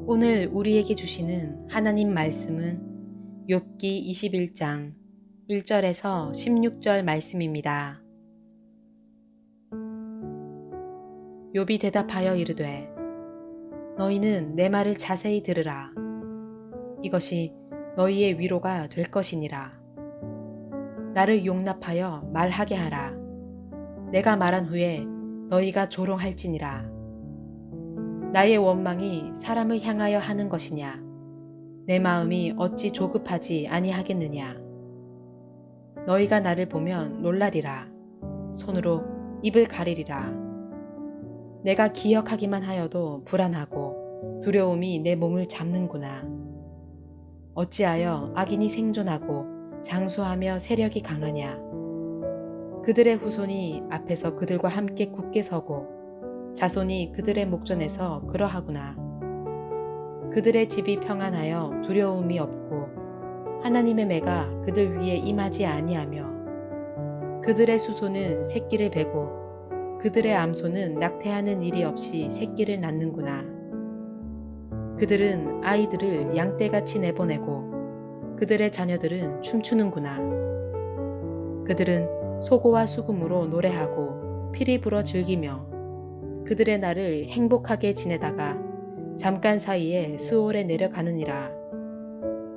오늘 우리에게 주시는 하나님 말씀은 욥기 21장 1절에서 16절 말씀입니다. 욥이 대답하여 이르되 너희는 내 말을 자세히 들으라. 이것이 너희의 위로가 될 것이니라. 나를 용납하여 말하게 하라. 내가 말한 후에 너희가 조롱할지니라. 나의 원망이 사람을 향하여 하는 것이냐? 내 마음이 어찌 조급하지 아니하겠느냐? 너희가 나를 보면 놀라리라. 손으로 입을 가리리라. 내가 기억하기만 하여도 불안하고 두려움이 내 몸을 잡는구나. 어찌하여 악인이 생존하고 장수하며 세력이 강하냐? 그들의 후손이 앞에서 그들과 함께 굳게 서고 자손이 그들의 목전에서 그러하구나. 그들의 집이 평안하여 두려움이 없고 하나님의 매가 그들 위에 임하지 아니하며 그들의 수소는 새끼를 베고 그들의 암소는 낙태하는 일이 없이 새끼를 낳는구나. 그들은 아이들을 양떼같이 내보내고 그들의 자녀들은 춤추는구나. 그들은 소고와 수금으로 노래하고 피리 불어 즐기며 그들의 날을 행복하게 지내다가 잠깐 사이에 스올에 내려가느니라.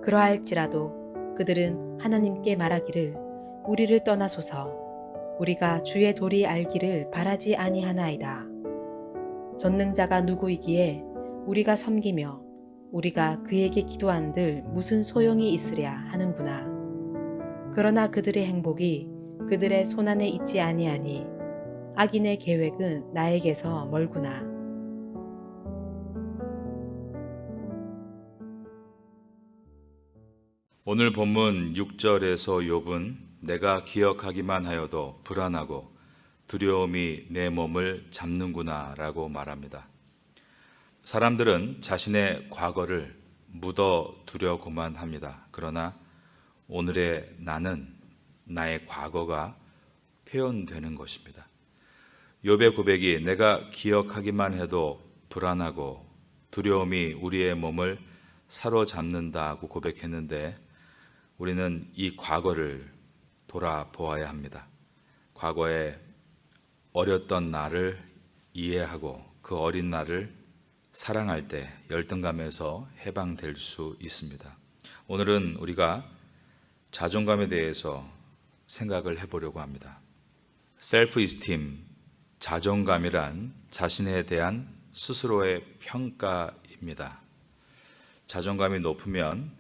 그러할지라도 그들은 하나님께 말하기를 우리를 떠나소서. 우리가 주의 도리 알기를 바라지 아니하나이다. 전능자가 누구이기에 우리가 섬기며 우리가 그에게 기도한들 무슨 소용이 있으랴 하는구나. 그러나 그들의 행복이 그들의 손안에 있지 아니하니 악인의 계획은 나에게서 멀구나. 오늘 본문 6절에서 욥은 내가 기억하기만 하여도 불안하고 두려움이 내 몸을 잡는구나 라고 말합니다. 사람들은 자신의 과거를 묻어두려고만 합니다. 그러나 오늘의 나는 나의 과거가 표현되는 것입니다. 욥의 고백이 내가 기억하기만 해도 불안하고 두려움이 우리의 몸을 사로잡는다고 고백했는데 우리는 이 과거를 돌아보아야 합니다. 과거에 어렸던 나를 이해하고 그 어린 나를 사랑할 때 열등감에서 해방될 수 있습니다. 오늘은 우리가 자존감에 대해서 생각을 해보려고 합니다. 셀프 이스팀, 자존감이란 자신에 대한 스스로의 평가입니다. 자존감이 높으면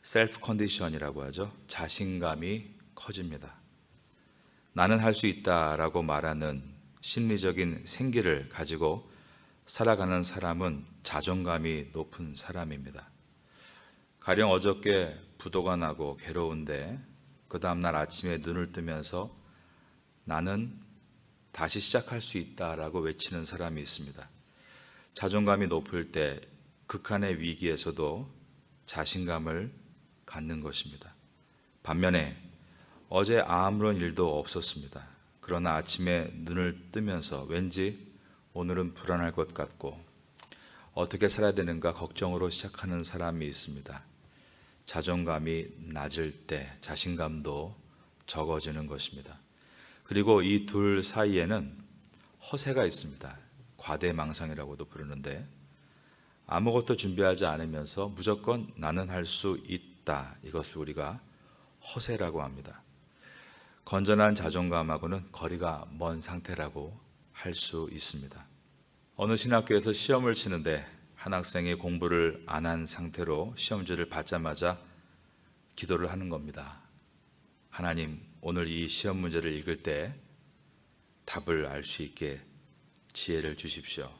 셀프 컨디션이라고 하죠. 자신감이 커집니다. 나는 할 수 있다라고 말하는 심리적인 생기를 가지고 살아가는 사람은 자존감이 높은 사람입니다. 가령 어저께 부도가 나고 괴로운데 그 다음날 아침에 눈을 뜨면서 나는 다시 시작할 수 있다라고 외치는 사람이 있습니다. 자존감이 높을 때 극한의 위기에서도 자신감을 갖는 것입니다. 반면에 어제 아무런 일도 없었습니다. 그러나 아침에 눈을 뜨면서 왠지 오늘은 불안할 것 같고 어떻게 살아야 되는가 걱정으로 시작하는 사람이 있습니다. 자존감이 낮을 때 자신감도 적어지는 것입니다. 그리고 이 둘 사이에는 허세가 있습니다. 과대망상이라고도 부르는데 아무것도 준비하지 않으면서 무조건 나는 할 수 있다. 이것을 우리가 허세라고 합니다. 건전한 자존감하고는 거리가 먼 상태라고 할 수 있습니다. 어느 신학교에서 시험을 치는데 한 학생이 공부를 안 한 상태로 시험지를 받자마자 기도를 하는 겁니다. 하나님, 오늘 이 시험 문제를 읽을 때 답을 알 수 있게 지혜를 주십시오.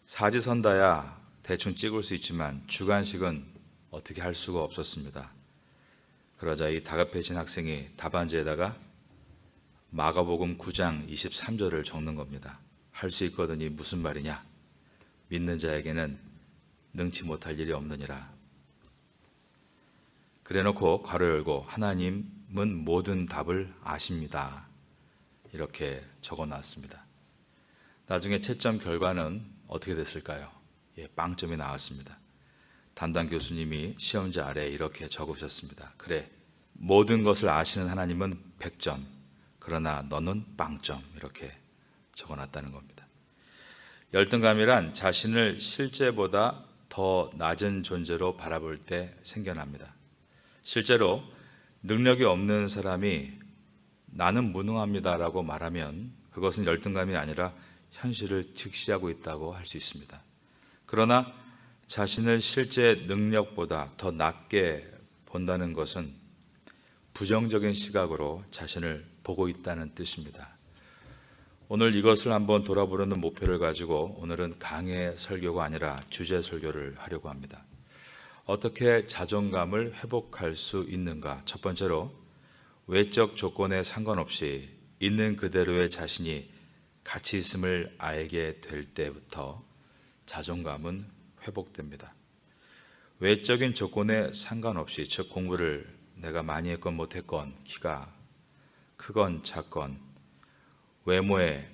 사지선다야 대충 찍을 수 있지만 주관식은 어떻게 할 수가 없었습니다. 그러자 이 다급해진 학생이 답안지에다가 마가복음 9장 23절을 적는 겁니다. 할 수 있거든이 무슨 말이냐? 믿는 자에게는 능치 못할 일이 없느니라. 그래놓고 괄호 열고 하나님은 모든 답을 아십니다. 이렇게 적어놨습니다. 나중에 채점 결과는 어떻게 됐을까요? 빵점이 나왔습니다. 담당 교수님이 시험지 아래에 이렇게 적으셨습니다. 그래, 모든 것을 아시는 하나님은 100점, 그러나 너는 빵점, 이렇게 적어놨다는 겁니다. 열등감이란 자신을 실제보다 더 낮은 존재로 바라볼 때 생겨납니다. 실제로 능력이 없는 사람이 나는 무능합니다라고 말하면 그것은 열등감이 아니라 현실을 직시하고 있다고 할 수 있습니다. 그러나 자신을 실제 능력보다 더 낮게 본다는 것은 부정적인 시각으로 자신을 보고 있다는 뜻입니다. 오늘 이것을 한번 돌아보려는 목표를 가지고 오늘은 강해 설교가 아니라 주제 설교를 하려고 합니다. 어떻게 자존감을 회복할 수 있는가? 첫 번째로 외적 조건에 상관없이 있는 그대로의 자신이 가치 있음을 알게 될 때부터 자존감은 회복됩니다. 외적인 조건에 상관없이, 즉 공부를 내가 많이 했건 못했건, 키가 크건 작건, 외모에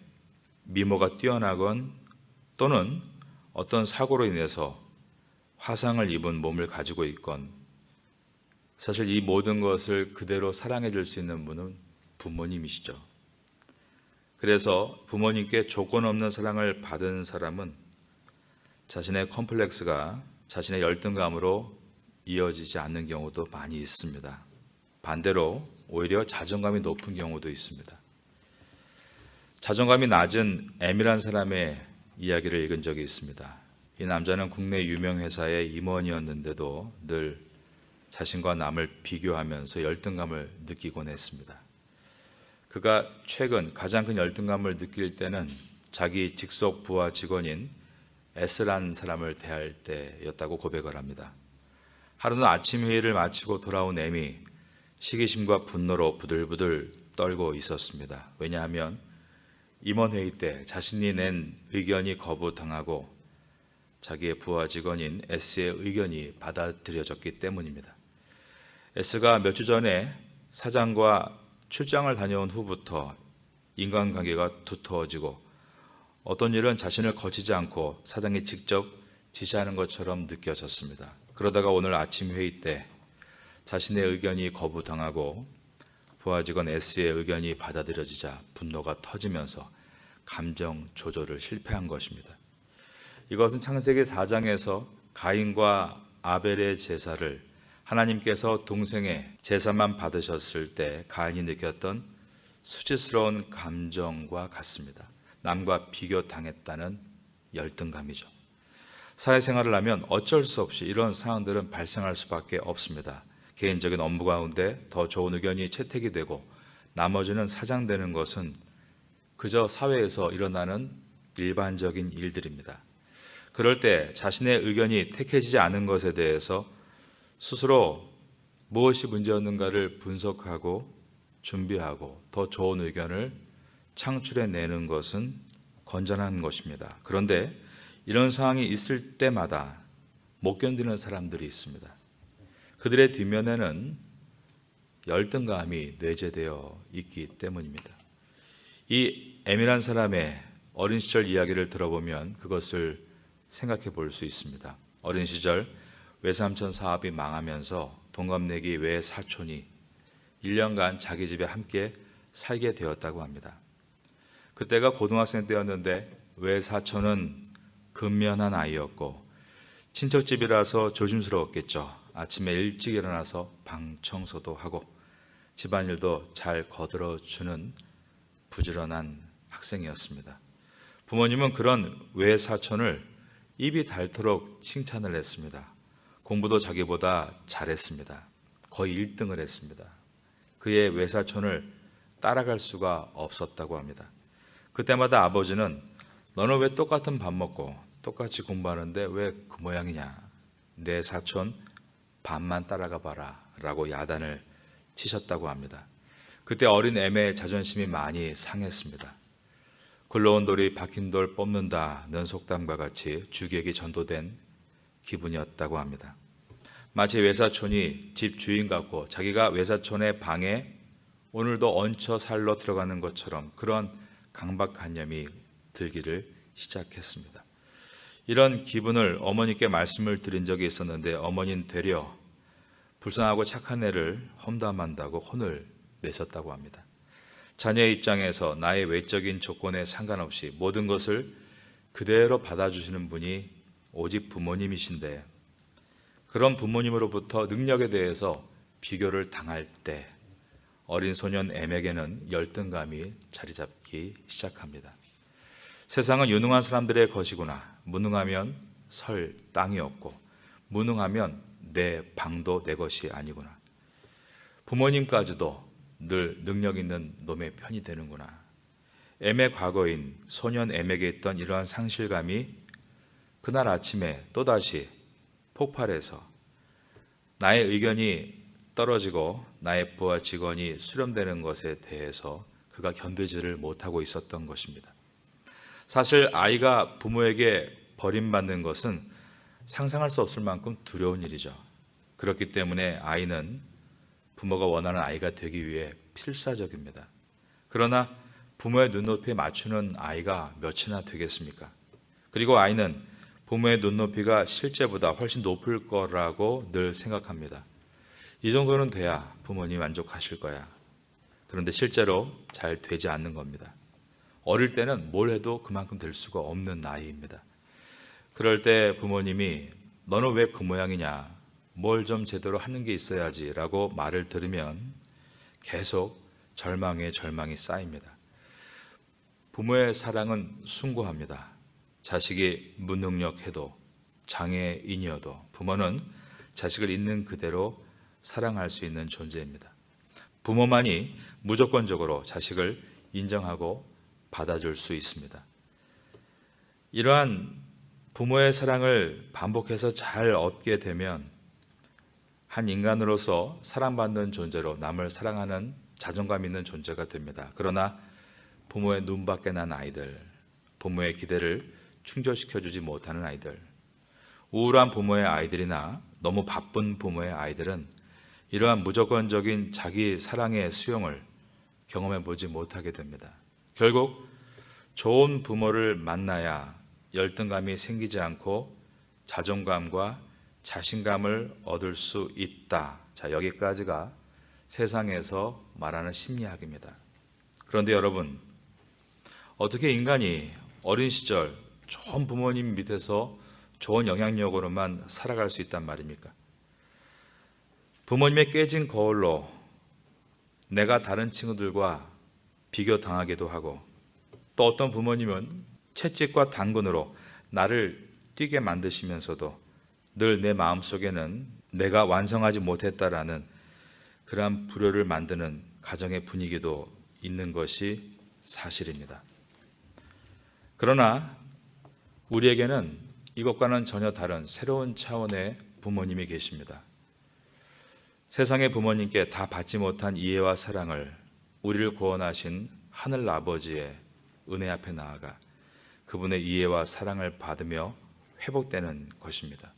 미모가 뛰어나건 또는 어떤 사고로 인해서 화상을 입은 몸을 가지고 있건, 사실 이 모든 것을 그대로 사랑해 줄 수 있는 분은 부모님이시죠. 그래서 부모님께 조건 없는 사랑을 받은 사람은 자신의 컴플렉스가 자신의 열등감으로 이어지지 않는 경우도 많이 있습니다. 반대로 오히려 자존감이 높은 경우도 있습니다. 자존감이 낮은 M이란 사람의 이야기를 읽은 적이 있습니다. 이 남자는 국내 유명 회사의 임원이었는데도 늘 자신과 남을 비교하면서 열등감을 느끼곤 했습니다. 그가 최근 가장 큰 열등감을 느낄 때는 자기 직속 부하 직원인 S라는 사람을 대할 때였다고 고백을 합니다. 하루는 아침 회의를 마치고 돌아온 M이 시기심과 분노로 부들부들 떨고 있었습니다. 왜냐하면 임원회의 때 자신이 낸 의견이 거부당하고 자기의 부하 직원인 S의 의견이 받아들여졌기 때문입니다. S가 몇 주 전에 사장과 출장을 다녀온 후부터 인간관계가 두터워지고 어떤 일은 자신을 거치지 않고 사장이 직접 지시하는 것처럼 느껴졌습니다. 그러다가 오늘 아침 회의 때 자신의 의견이 거부당하고 부하 직원 S의 의견이 받아들여지자 분노가 터지면서 감정 조절을 실패한 것입니다. 이것은 창세기 4장에서 가인과 아벨의 제사를 하나님께서 동생의 제사만 받으셨을 때 가인이 느꼈던 수치스러운 감정과 같습니다. 남과 비교당했다는 열등감이죠. 사회생활을 하면 어쩔 수 없이 이런 상황들은 발생할 수밖에 없습니다. 개인적인 업무 가운데 더 좋은 의견이 채택이 되고 나머지는 사장되는 것은 그저 사회에서 일어나는 일반적인 일들입니다. 그럴 때 자신의 의견이 택해지지 않은 것에 대해서 스스로 무엇이 문제였는가를 분석하고 준비하고 더 좋은 의견을 창출해내는 것은 건전한 것입니다. 그런데 이런 상황이 있을 때마다 못 견디는 사람들이 있습니다. 그들의 뒷면에는 열등감이 내재되어 있기 때문입니다. 이 M이란 사람의 어린 시절 이야기를 들어보면 그것을 생각해 볼 수 있습니다. 어린 시절 외삼촌 사업이 망하면서 동갑내기 외사촌이 1년간 자기 집에 함께 살게 되었다고 합니다. 그때가 고등학생 때였는데 외사촌은 근면한 아이였고 친척집이라서 조심스러웠겠죠. 아침에 일찍 일어나서 방 청소도 하고 집안일도 잘 거들어주는 부지런한 학생이었습니다. 부모님은 그런 외사촌을 입이 닳도록 칭찬을 했습니다. 공부도 자기보다 잘했습니다. 거의 1등을 했습니다. 그의 외사촌을 따라갈 수가 없었다고 합니다. 그때마다 아버지는 너는 왜 똑같은 밥 먹고 똑같이 공부하는데 왜 그 모양이냐, 내 사촌 밥만 따라가 봐라 라고 야단을 치셨다고 합니다. 그때 어린 M의 자존심이 많이 상했습니다. 굴러온 돌이 박힌 돌 뽑는다는 속담과 같이 주객이 전도된 기분이었다고 합니다. 마치 외사촌이 집 주인 같고 자기가 외사촌의 방에 오늘도 얹혀 살러 들어가는 것처럼 그런 강박관념이 들기를 시작했습니다. 이런 기분을 어머니께 말씀을 드린 적이 있었는데 어머니는 되려 불쌍하고 착한 애를 험담한다고 혼을 내셨다고 합니다. 자녀의 입장에서 나의 외적인 조건에 상관없이 모든 것을 그대로 받아주시는 분이 오직 부모님이신데, 그런 부모님으로부터 능력에 대해서 비교를 당할 때 어린 소년 M에게는 열등감이 자리 잡기 시작합니다. 세상은 유능한 사람들의 것이구나. 무능하면 설 땅이 없고 무능하면 내 방도 내 것이 아니구나. 부모님까지도 늘 능력 있는 놈의 편이 되는구나. M의 과거인 소년 M에게 있던 이러한 상실감이 그날 아침에 또다시 폭발해서 나의 의견이 떨어지고 나의 부하 직원이 수렴되는 것에 대해서 그가 견디지를 못하고 있었던 것입니다. 사실 아이가 부모에게 버림받는 것은 상상할 수 없을 만큼 두려운 일이죠. 그렇기 때문에 아이는 부모가 원하는 아이가 되기 위해 필사적입니다. 그러나 부모의 눈높이에 맞추는 아이가 몇이나 되겠습니까? 그리고 아이는 부모의 눈높이가 실제보다 훨씬 높을 거라고 늘 생각합니다. 이 정도는 돼야 부모님 만족하실 거야. 그런데 실제로 잘 되지 않는 겁니다. 어릴 때는 뭘 해도 그만큼 될 수가 없는 나이입니다. 그럴 때 부모님이 너는 왜 그 모양이냐, 뭘 좀 제대로 하는 게 있어야지 라고 말을 들으면 계속 절망에 절망이 쌓입니다. 부모의 사랑은 숭고합니다. 자식이 무능력해도 장애인이어도 부모는 자식을 있는 그대로 사랑할 수 있는 존재입니다. 부모만이 무조건적으로 자식을 인정하고 받아줄 수 있습니다. 이러한 부모의 사랑을 반복해서 잘 얻게 되면 한 인간으로서 사랑받는 존재로 남을 사랑하는 자존감 있는 존재가 됩니다. 그러나 부모의 눈 밖에 난 아이들, 부모의 기대를 충족시켜주지 못하는 아이들, 우울한 부모의 아이들이나 너무 바쁜 부모의 아이들은 이러한 무조건적인 자기 사랑의 수용을 경험해 보지 못하게 됩니다. 결국 좋은 부모를 만나야 열등감이 생기지 않고 자존감과 자신감을 얻을 수 있다. 자, 여기까지가 세상에서 말하는 심리학입니다. 그런데 여러분, 어떻게 인간이 어린 시절 좋은 부모님 밑에서 좋은 영향력으로만 살아갈 수 있단 말입니까? 부모님의 깨진 거울로 내가 다른 친구들과 비교당하기도 하고, 또 어떤 부모님은 채찍과 당근으로 나를 뛰게 만드시면서도 늘 내 마음속에는 내가 완성하지 못했다라는 그러한 불효를 만드는 가정의 분위기도 있는 것이 사실입니다. 그러나 우리에게는 이것과는 전혀 다른 새로운 차원의 부모님이 계십니다. 세상의 부모님께 다 받지 못한 이해와 사랑을 우리를 구원하신 하늘 아버지의 은혜 앞에 나아가 그분의 이해와 사랑을 받으며 회복되는 것입니다.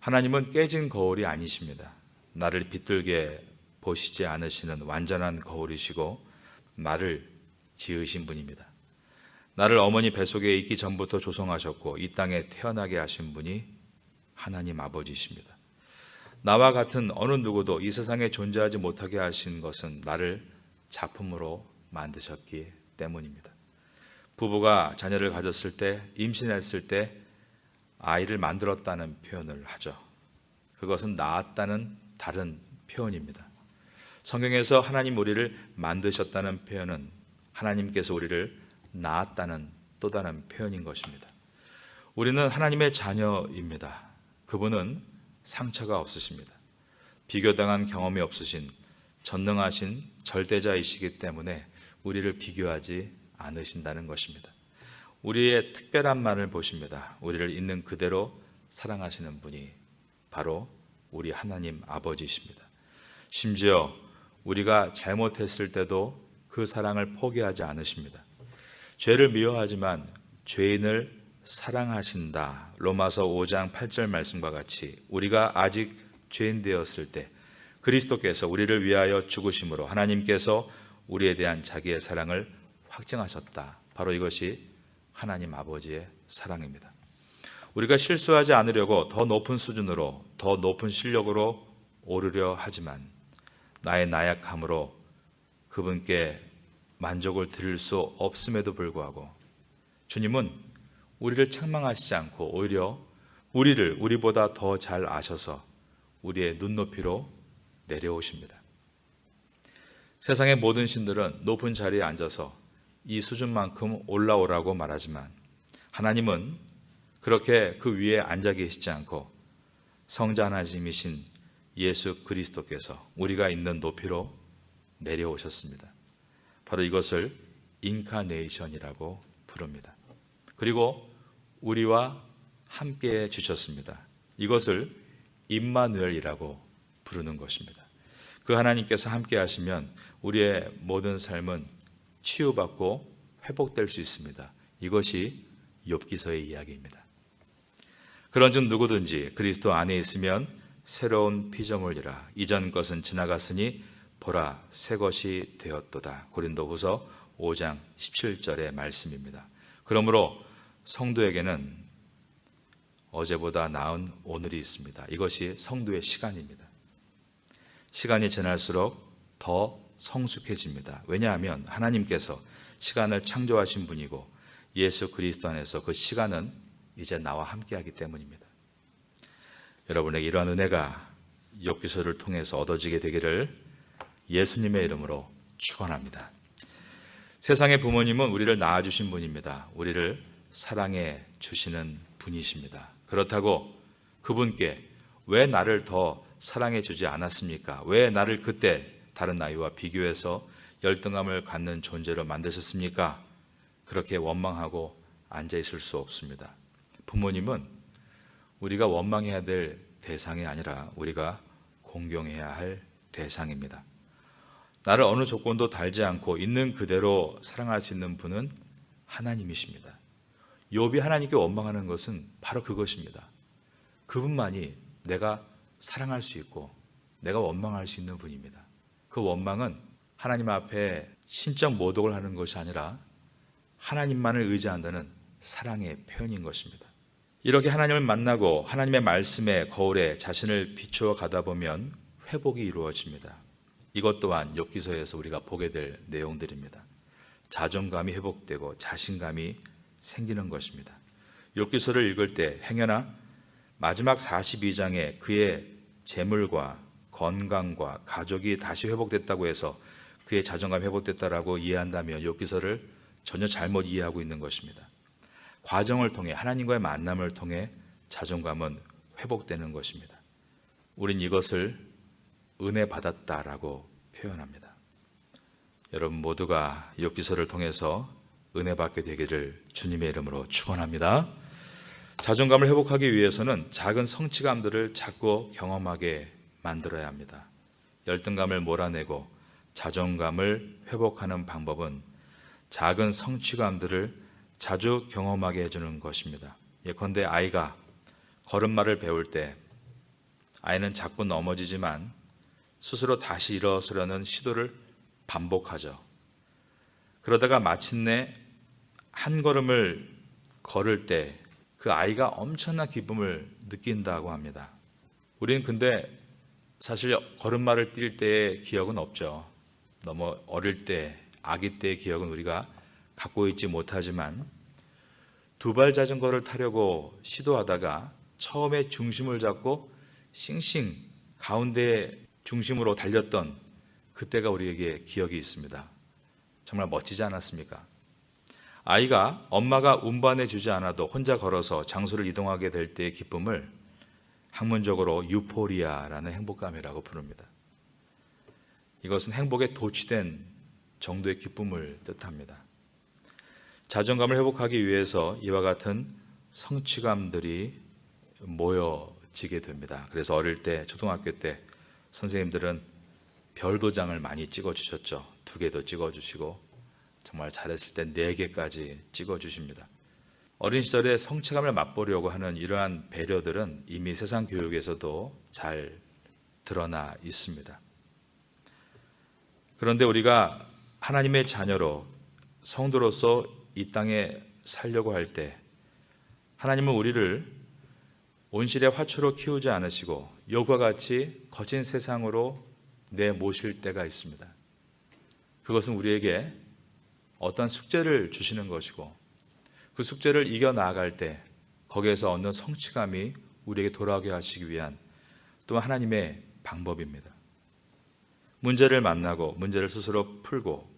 하나님은 깨진 거울이 아니십니다. 나를 비뚤게 보시지 않으시는 완전한 거울이시고 나를 지으신 분입니다. 나를 어머니 뱃속에 있기 전부터 조성하셨고 이 땅에 태어나게 하신 분이 하나님 아버지이십니다. 나와 같은 어느 누구도 이 세상에 존재하지 못하게 하신 것은 나를 작품으로 만드셨기 때문입니다. 부부가 자녀를 가졌을 때, 임신했을 때 아이를 만들었다는 표현을 하죠. 그것은 낳았다는 다른 표현입니다. 성경에서 하나님 우리를 만드셨다는 표현은 하나님께서 우리를 낳았다는 또 다른 표현인 것입니다. 우리는 하나님의 자녀입니다. 그분은 상처가 없으십니다. 비교당한 경험이 없으신 전능하신 절대자이시기 때문에 우리를 비교하지 않으신다는 것입니다. 우리의 특별한 만을 보십니다. 우리를 있는 그대로 사랑하시는 분이 바로 우리 하나님 아버지이십니다. 심지어 우리가 잘못했을 때도 그 사랑을 포기하지 않으십니다. 죄를 미워하지만 죄인을 사랑하신다. 로마서 5장 8절 말씀과 같이 우리가 아직 죄인 되었을 때 그리스도께서 우리를 위하여 죽으심으로 하나님께서 우리에 대한 자기의 사랑을 확증하셨다. 바로 이것이 하나님 아버지의 사랑입니다. 우리가 실수하지 않으려고 더 높은 수준으로, 더 높은 실력으로 오르려 하지만 나의 나약함으로 그분께 만족을 드릴 수 없음에도 불구하고 주님은 우리를 책망하시지 않고 오히려 우리를 우리보다 더 잘 아셔서 우리의 눈높이로 내려오십니다. 세상의 모든 신들은 높은 자리에 앉아서 이 수준만큼 올라오라고 말하지만 하나님은 그렇게 그 위에 앉아 계시지 않고 성자 하나님이신 예수 그리스도께서 우리가 있는 높이로 내려오셨습니다. 바로 이것을 인카네이션이라고 부릅니다. 그리고 우리와 함께 주셨습니다. 이것을 임마누엘이라고 부르는 것입니다. 그 하나님께서 함께 하시면 우리의 모든 삶은 치유받고 회복될 수 있습니다. 이것이 욥기서의 이야기입니다. 그런즉 누구든지 그리스도 안에 있으면 새로운 피조물이라 이전 것은 지나갔으니 보라 새 것이 되었도다. 고린도후서 5장 17절의 말씀입니다. 그러므로 성도에게는 어제보다 나은 오늘이 있습니다. 이것이 성도의 시간입니다. 시간이 지날수록 더 성숙해집니다. 왜냐하면 하나님께서 시간을 창조하신 분이고 예수 그리스도 안에서 그 시간은 이제 나와 함께하기 때문입니다. 여러분에게 이러한 은혜가 욥기서를 통해서 얻어지게 되기를 예수님의 이름으로 축원합니다. 세상의 부모님은 우리를 낳아주신 분입니다. 우리를 사랑해 주시는 분이십니다. 그렇다고 그분께 왜 나를 더 사랑해 주지 않았습니까? 왜 나를 그때 다른 아이와 비교해서 열등감을 갖는 존재로 만드셨습니까? 그렇게 원망하고 앉아 있을 수 없습니다. 부모님은 우리가 원망해야 될 대상이 아니라 우리가 공경해야 할 대상입니다. 나를 어느 조건도 달지 않고 있는 그대로 사랑할 수 있는 분은 하나님이십니다. 욥이 하나님께 원망하는 것은 바로 그것입니다. 그분만이 내가 사랑할 수 있고 내가 원망할 수 있는 분입니다. 그 원망은 하나님 앞에 신적 모독을 하는 것이 아니라 하나님만을 의지한다는 사랑의 표현인 것입니다. 이렇게 하나님을 만나고 하나님의 말씀의 거울에 자신을 비추어 가다 보면 회복이 이루어집니다. 이것 또한 욥기서에서 우리가 보게 될 내용들입니다. 자존감이 회복되고 자신감이 생기는 것입니다. 욥기서를 읽을 때 행여나 마지막 42장에 그의 재물과 건강과 가족이 다시 회복됐다고 해서 그의 자존감이 회복됐다라고 이해한다면 욥기서를 전혀 잘못 이해하고 있는 것입니다. 과정을 통해 하나님과의 만남을 통해 자존감은 회복되는 것입니다. 우린 이것을 은혜 받았다라고 표현합니다. 여러분 모두가 욥기서를 통해서 은혜 받게 되기를 주님의 이름으로 축원합니다. 자존감을 회복하기 위해서는 작은 성취감들을 자꾸 경험하게 만들어야 합니다. 열등감을 몰아내고 자존감을 회복하는 방법은 작은 성취감들을 자주 경험하게 해주는 것입니다. 예컨대 아이가 걸음마를 배울 때 아이는 자꾸 넘어지지만 스스로 다시 일어서려는 시도를 반복하죠. 그러다가 마침내 한 걸음을 걸을 때 그 아이가 엄청난 기쁨을 느낀다고 합니다. 우리는 근데 사실 걸음마를 뛸 때의 기억은 없죠. 너무 어릴 때, 아기 때의 기억은 우리가 갖고 있지 못하지만 두발 자전거를 타려고 시도하다가 처음에 중심을 잡고 싱싱 가운데 중심으로 달렸던 그때가 우리에게 기억이 있습니다. 정말 멋지지 않았습니까? 아이가 엄마가 운반해 주지 않아도 혼자 걸어서 장소를 이동하게 될 때의 기쁨을 학문적으로 유포리아라는 행복감이라고 부릅니다. 이것은 행복에 도취된 정도의 기쁨을 뜻합니다. 자존감을 회복하기 위해서 이와 같은 성취감들이 모여지게 됩니다. 그래서 어릴 때, 초등학교 때 선생님들은 별도장을 많이 찍어주셨죠. 2개도 찍어주시고 정말 잘했을 때 4개까지 찍어주십니다. 어린 시절에 성취감을 맛보려고 하는 이러한 배려들은 이미 세상 교육에서도 잘 드러나 있습니다. 그런데 우리가 하나님의 자녀로 성도로서 이 땅에 살려고 할 때 하나님은 우리를 온실의 화초로 키우지 않으시고 욥과 같이 거친 세상으로 내모실 때가 있습니다. 그것은 우리에게 어떤 숙제를 주시는 것이고 그 숙제를 이겨나갈 때 거기에서 얻는 성취감이 우리에게 돌아오게 하시기 위한 또 하나님의 방법입니다. 문제를 만나고 문제를 스스로 풀고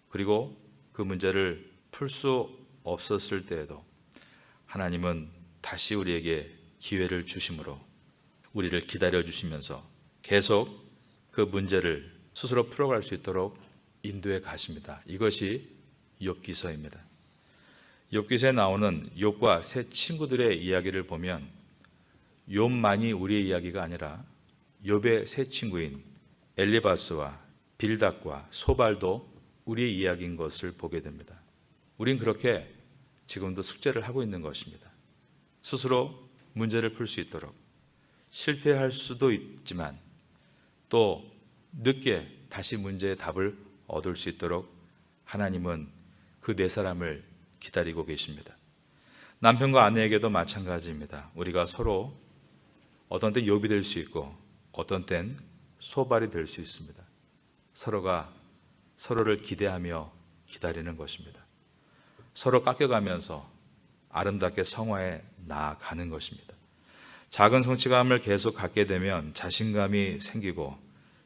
그리고 그 문제를 풀 수 없었을 때에도 하나님은 다시 우리에게 기회를 주심으로 우리를 기다려 주시면서 계속 그 문제를 스스로 풀어갈 수 있도록 인도해 가십니다. 이것이 욥기서입니다. 욥기서에 나오는 욥과 세 친구들의 이야기를 보면 욥만이 우리의 이야기가 아니라 욥의 세 친구인 엘리바스와 빌닷과 소발도 우리의 이야기인 것을 보게 됩니다. 우린 그렇게 지금도 숙제를 하고 있는 것입니다. 스스로 문제를 풀 수 있도록 실패할 수도 있지만 또 늦게 다시 문제의 답을 얻을 수 있도록 하나님은 그 네 사람을 기다리고 계십니다. 남편과 아내에게도 마찬가지입니다. 우리가 서로 어떤 때 욥이 될 수 있고 어떤 땐 소발이 될 수 있습니다. 서로가 서로를 기대하며 기다리는 것입니다. 서로 깎여가면서 아름답게 성화해 나아가는 것입니다. 작은 성취감을 계속 갖게 되면 자신감이 생기고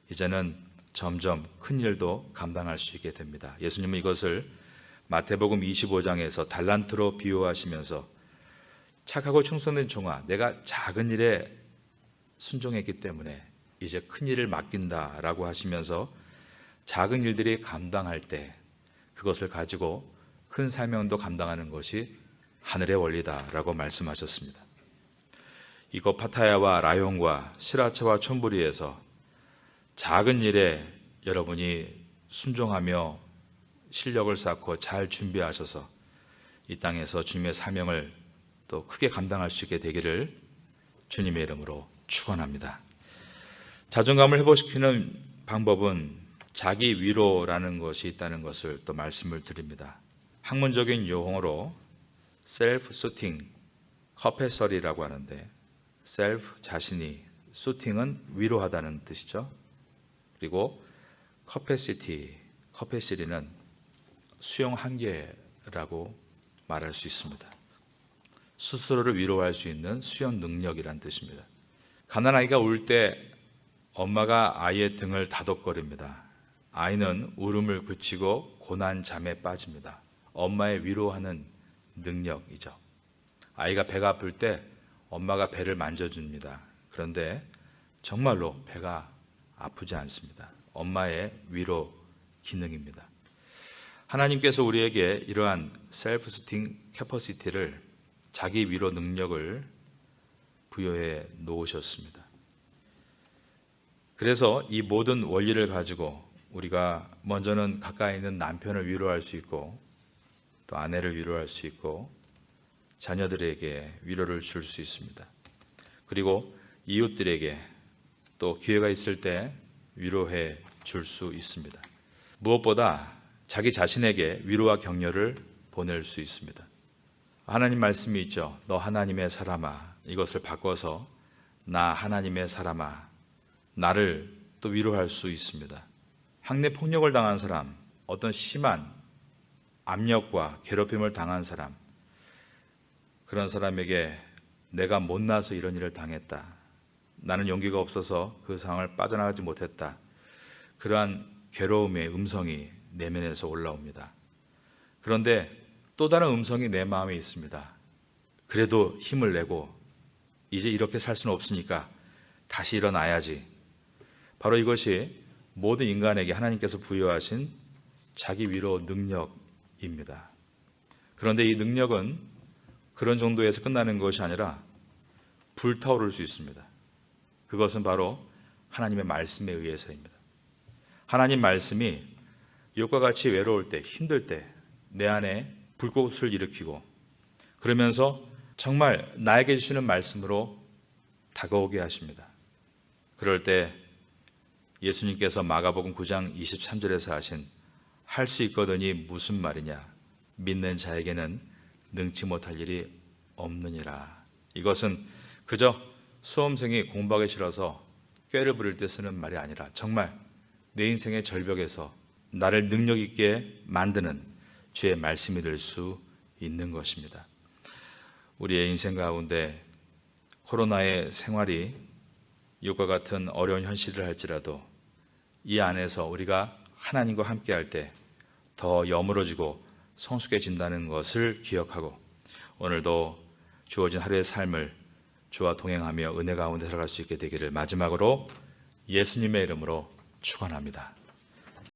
이제는 점점 큰 일도 감당할 수 있게 됩니다. 예수님은 이것을 마태복음 25장에서 달란트로 비유하시면서 착하고 충성된 종아, 내가 작은 일에 순종했기 때문에 이제 큰 일을 맡긴다라고 하시면서 작은 일들이 감당할 때 그것을 가지고 큰 사명도 감당하는 것이 하늘의 원리다라고 말씀하셨습니다. 이거 파타야와 라용과 시라차와 촌부리에서 작은 일에 여러분이 순종하며 실력을 쌓고 잘 준비하셔서 이 땅에서 주님의 사명을 또 크게 감당할 수 있게 되기를 주님의 이름으로 축원합니다. 자존감을 회복시키는 방법은 자기 위로라는 것이 있다는 것을 또 말씀을 드립니다. 학문적인 용어로 self-soothing, 커패설이라고 하는데 self 자신이, soothing은 위로하다는 뜻이죠. 그리고 capacity는 수용 한계라고 말할 수 있습니다. 스스로를 위로할 수 있는 수용 능력이란 뜻입니다. 가난아이가 울 때 엄마가 아이의 등을 다독거립니다. 아이는 울음을 그치고 고난 잠에 빠집니다. 엄마의 위로하는 능력이죠. 아이가 배가 아플 때 엄마가 배를 만져줍니다. 그런데 정말로 배가 아프지 않습니다. 엄마의 위로 기능입니다. 하나님께서 우리에게 이러한 self-soothing capacity를 자기 위로 능력을 부여해 놓으셨습니다. 그래서 이 모든 원리를 가지고 우리가 먼저는 가까이 있는 남편을 위로할 수 있고 또 아내를 위로할 수 있고 자녀들에게 위로를 줄 수 있습니다. 그리고 이웃들에게 또 기회가 있을 때 위로해 줄 수 있습니다. 무엇보다 자기 자신에게 위로와 격려를 보낼 수 있습니다. 하나님 말씀이 있죠. 너 하나님의 사람아. 이것을 바꿔서 나 하나님의 사람아. 나를 또 위로할 수 있습니다. 학내 폭력을 당한 사람, 어떤 심한 압력과 괴롭힘을 당한 사람, 그런 사람에게 내가 못나서 이런 일을 당했다. 나는 용기가 없어서 그 상황을 빠져나가지 못했다. 그러한 괴로움의 음성이 내면에서 올라옵니다. 그런데 또 다른 음성이 내 마음에 있습니다. 그래도 힘을 내고 이제 이렇게 살 수는 없으니까 다시 일어나야지. 바로 이것이 모든 인간에게 하나님께서 부여하신 자기 위로 능력입니다. 그런데 이 능력은 그런 정도에서 끝나는 것이 아니라 불타오를 수 있습니다. 그것은 바로 하나님의 말씀에 의해서입니다. 하나님 말씀이 욥과 같이 외로울 때, 힘들 때 내 안에 불꽃을 일으키고 그러면서 정말 나에게 주시는 말씀으로 다가오게 하십니다. 그럴 때 예수님께서 마가복음 9장 23절에서 하신 할 수 있거든이 무슨 말이냐, 믿는 자에게는 능치 못할 일이 없느니라. 이것은 그저 수험생이 공부하기 싫어서 꾀를 부릴 때 쓰는 말이 아니라 정말 내 인생의 절벽에서 나를 능력 있게 만드는 주의 말씀이 될 수 있는 것입니다. 우리의 인생 가운데 코로나의 생활이 이것과 같은 어려운 현실을 할지라도 이 안에서 우리가 하나님과 함께 할 때 더 여물어지고 성숙해진다는 것을 기억하고 오늘도 주어진 하루의 삶을 주와 동행하며 은혜 가운데 살아갈 수 있게 되기를 마지막으로 예수님의 이름으로 축원합니다.